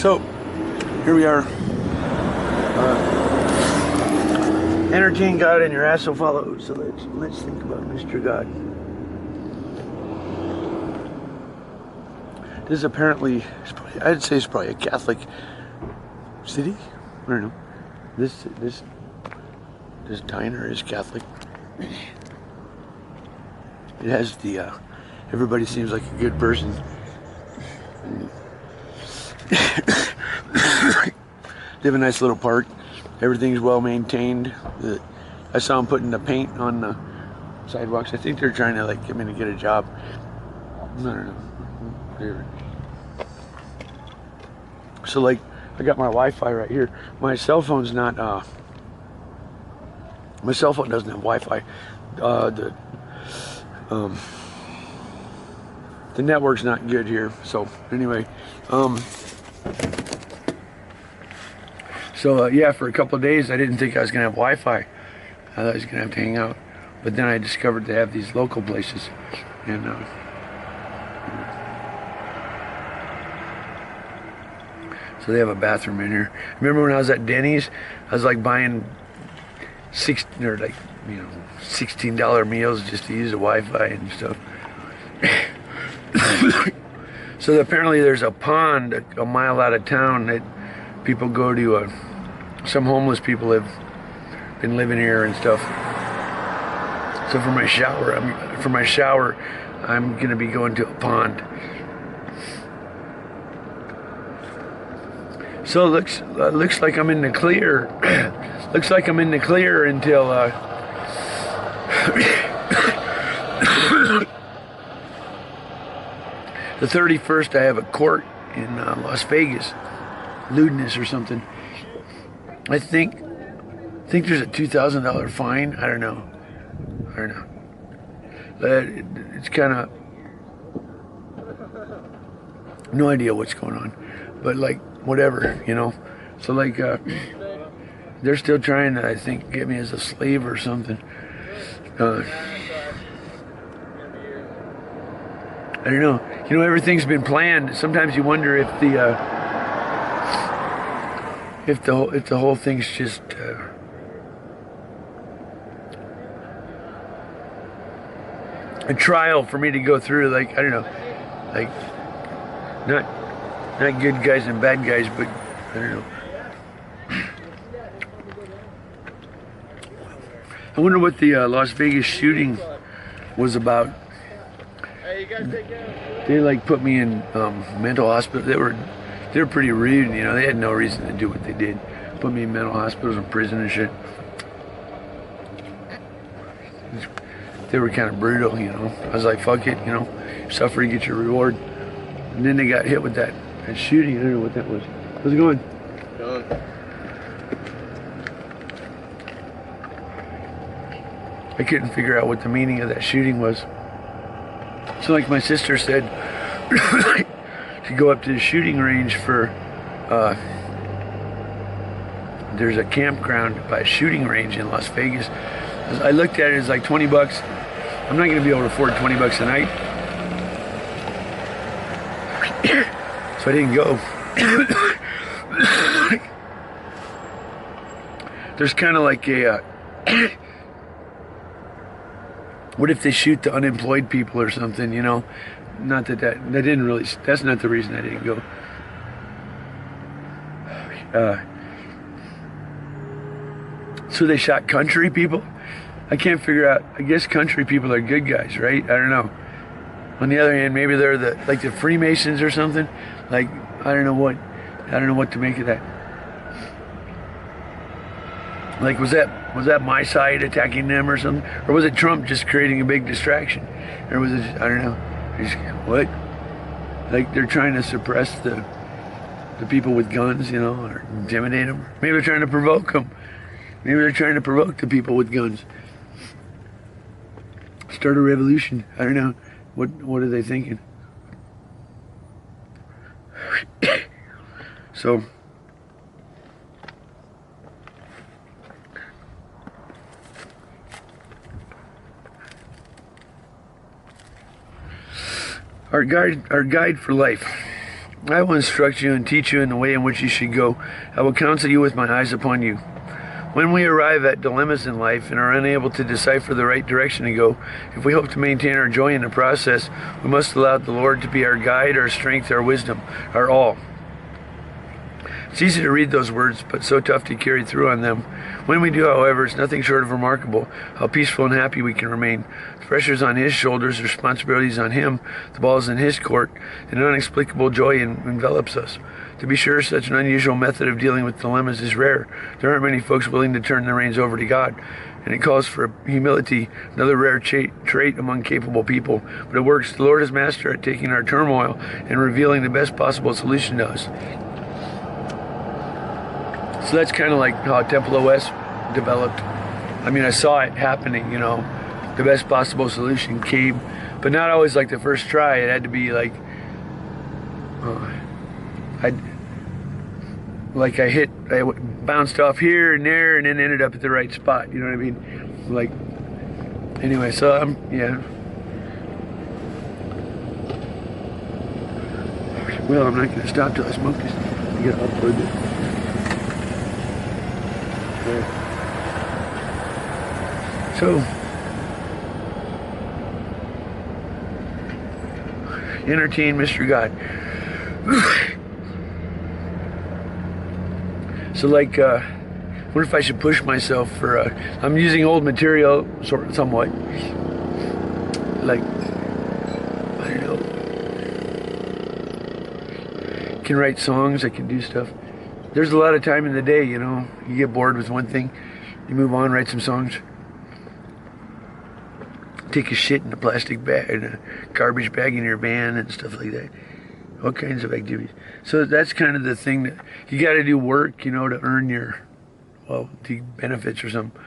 So, here we are. Entertain God and your ass will follow. So let's think about Mr. God. This is apparently, I'd say it's probably a Catholic city. I don't know. This diner is Catholic. It has the, everybody seems like a good person. They have a nice little park. Everything's well maintained. I saw them putting the paint on the sidewalks. I think they're trying to like get me to get a job. I don't know. So like, I got my Wi-Fi right here. My cell phone's not. My cell phone doesn't have Wi-Fi. The network's not good here. So anyway, yeah, for a couple of days I didn't think I was gonna have Wi-Fi. I thought I was gonna have to hang out, but then I discovered they have these local places, and so they have a bathroom in here. Remember when I was at Denny's, I was like buying $16 meals just to use the Wi-Fi and stuff. So apparently there's a pond a mile out of town that people go to. Some homeless people have been living here and stuff. So for my shower, I'm gonna be going to a pond. So it looks like I'm in the clear. Looks like I'm in the clear until the 31st. I have a court in Las Vegas, lewdness or something. I think there's a $2,000 fine. I don't know. It's kind of no idea what's going on, but like whatever, you know. So like they're still trying to, I think, get me as a slave or something. I don't know. You know, everything's been planned. Sometimes you wonder if the whole thing's just a trial for me to go through. Like, I don't know, like not good guys and bad guys, but I don't know. I wonder what the Las Vegas shooting was about. They like put me in mental hospital. They were pretty rude, you know. They had no reason to do what they did. Put me in mental hospitals and prison and shit. They were kind of brutal, you know. I was like, fuck it, you know. Suffer to get your reward. And then they got hit with that shooting. I don't know what that was. How's it going? Going. I couldn't figure out what the meaning of that shooting was. So like my sister said, to go up to the shooting range for, there's a campground by a shooting range in Las Vegas. I looked at it, it's like 20 bucks. I'm not gonna be able to afford 20 bucks a night. So I didn't go. There's kind of like a, what if they shoot the unemployed people or something, you know? Not that didn't really, that's not the reason I didn't go. So they shot country people? I can't figure out, I guess country people are good guys, right? I don't know. On the other hand, maybe they're like the Freemasons or something. Like, I don't know what to make of that. Like, was that my side attacking them or something? Or was it Trump just creating a big distraction? Or was it, I don't know. What? Like they're trying to suppress the people with guns, you know, or intimidate them. Maybe they're trying to provoke them. Maybe they're trying to provoke the people with guns. Start a revolution. I don't know. What are they thinking? So our guide for life. I will instruct you and teach you in the way in which you should go. I will counsel you with my eyes upon you. When we arrive at dilemmas in life and are unable to decipher the right direction to go, if we hope to maintain our joy in the process, we must allow the Lord to be our guide, our strength, our wisdom, our all. It's easy to read those words, but so tough to carry through on them. When we do, however, it's nothing short of remarkable how peaceful and happy we can remain. The pressure's on His shoulders, the responsibility's on Him, the ball's in His court, and an unexplicable joy envelops us. To be sure, such an unusual method of dealing with dilemmas is rare. There aren't many folks willing to turn the reins over to God, and it calls for humility, another rare trait among capable people. But it works. The Lord is master at taking our turmoil and revealing the best possible solution to us. So that's kind of like how Temple OS developed. I mean, I saw it happening, you know. The best possible solution came, but not always like the first try. It had to be like, I bounced off here and there and then ended up at the right spot. You know what I mean? Like, anyway, so yeah. Well, I'm not going to stop till I smoke this. I got to upload it. So, entertain Mr. God. So, like, I wonder if I should push myself for, I'm using old material, somewhat. Like, I don't know. I can write songs, I can do stuff. There's a lot of time in the day, you know. You get bored with one thing, you move on, write some songs. Take a shit in a plastic bag, in a garbage bag in your van and stuff like that. All kinds of activities. So that's kind of the thing that you got to do work, you know, to earn your, well, the benefits or something.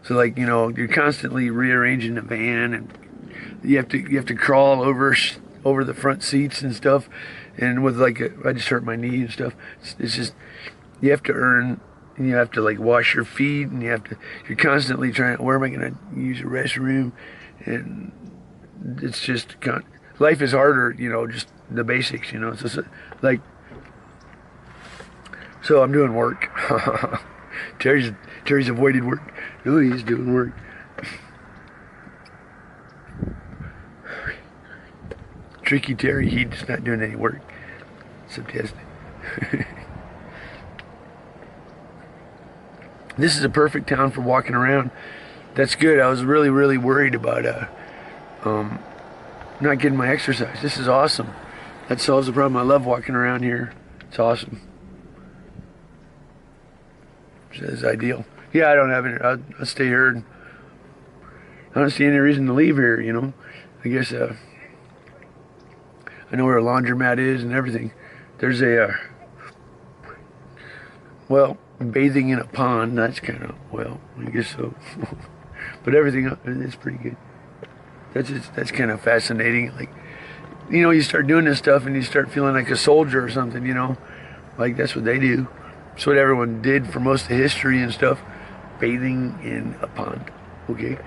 So like, you know, you're constantly rearranging the van, and you have to crawl over the front seats and stuff. And with like, I just hurt my knee and stuff. It's just, you have to earn, and you have to like wash your feet, and you're constantly trying, where am I going to use a restroom? And it's just, life is harder, you know, just the basics, you know. It's just like, so I'm doing work. Terry's avoided work. No, he's doing work. Tricky Terry, he's not doing any work. Except testing. This is a perfect town for walking around. That's good. I was really, really worried about not getting my exercise. This is awesome. That solves the problem. I love walking around here. It's awesome. It's ideal. Yeah, I don't have any. I'll stay here. And I don't see any reason to leave here, you know. I guess I know where a laundromat is and everything. There's a, well, bathing in a pond. That's kind of, well, I guess so. But everything else is pretty good. That's kind of fascinating. Like, you know, you start doing this stuff and you start feeling like a soldier or something, you know. Like, that's what they do. That's what everyone did for most of history and stuff. Bathing in a pond. Okay?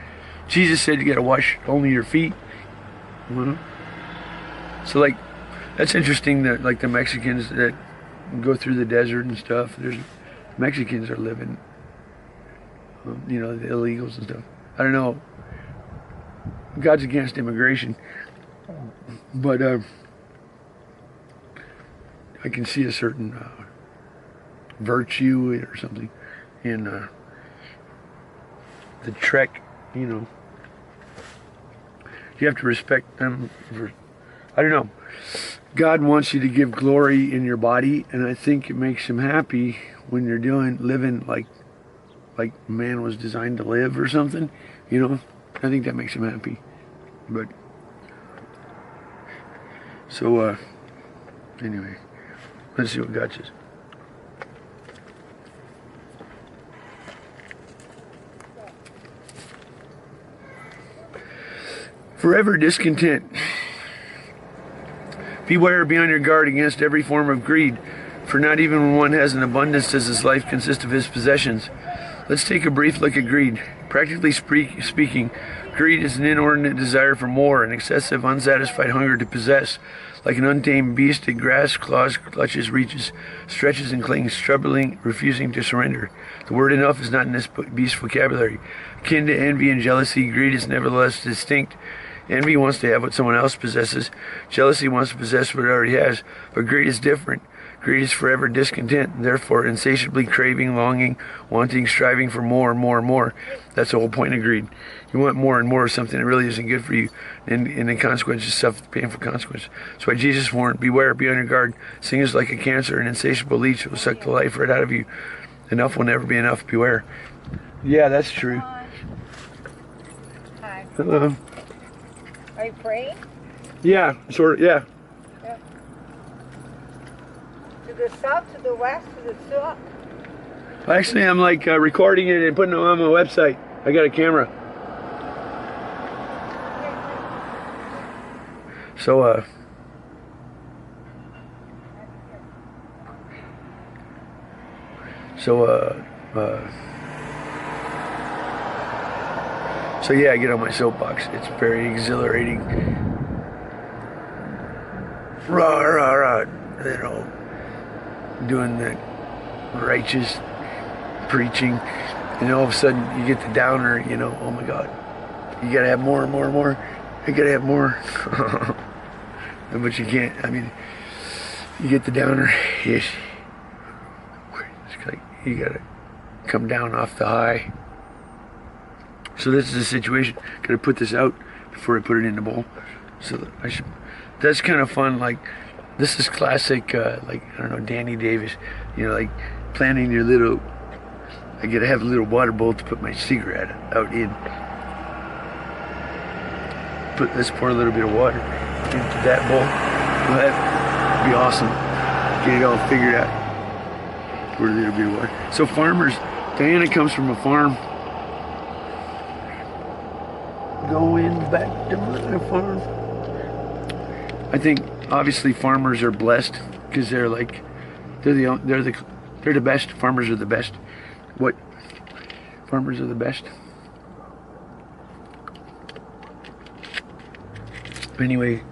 Jesus said you got to wash only your feet. So, like, that's interesting that, like, the Mexicans that go through the desert and stuff, Mexicans are living, you know, the illegals and stuff. I don't know. God's against immigration. But I can see a certain virtue or something in the trek, you know. You have to respect them for, I don't know. God wants you to give glory in your body, and I think it makes him happy when you're living like man was designed to live or something, you know. I think that makes him happy. But so anyway, let's see what God says. Forever discontent. Beware, be on your guard against every form of greed, for not even when one has an abundance does his life consist of his possessions. Let's take a brief look at greed. Practically speaking, greed is an inordinate desire for more, an excessive, unsatisfied hunger to possess. Like an untamed beast, it grasps, claws, clutches, reaches, stretches, and clings, struggling, refusing to surrender. The word enough is not in this beast's vocabulary. Akin to envy and jealousy, greed is nevertheless distinct. Envy wants to have what someone else possesses. Jealousy wants to possess what it already has. But greed is different. Greed is forever discontent, therefore insatiably craving, longing, wanting, striving for more and more and more. That's the whole point of greed. You want more and more of something that really isn't good for you, and the consequences suffer painful consequences. That's why Jesus warned, beware, be on your guard. Sin is like a cancer, an insatiable leech will suck the life right out of you. Enough will never be enough, beware. Yeah, that's true. Hi. Hello. Are you praying? Yeah, sort of, yeah. Yep. To the south, to the west, to the south. Actually, I'm like recording it and putting it on my website. I got a camera. So, so yeah, I get on my soapbox. It's very exhilarating. Rah, rah, rah. You know, doing the righteous preaching, and all of a sudden you get the downer, you know, oh my God, you gotta have more and more and more. You gotta have more. But you can't, I mean, you get the downer, it's like you gotta come down off the high. So this is the situation. Gotta put this out before I put it in the bowl. So I should, that's kind of fun. Like, this is classic, like, I don't know, Danny Davis, you know, like planning your little, I gotta have a little water bowl to put my cigarette out in. Let's pour a little bit of water into that bowl. Well, that'd be awesome. Get it all figured out. Pour a little bit of water. So farmers, Diana comes from a farm. Going back to my farm. I think obviously farmers are blessed because they're like, they're the best. Farmers are the best. What? Farmers are the best. Anyway,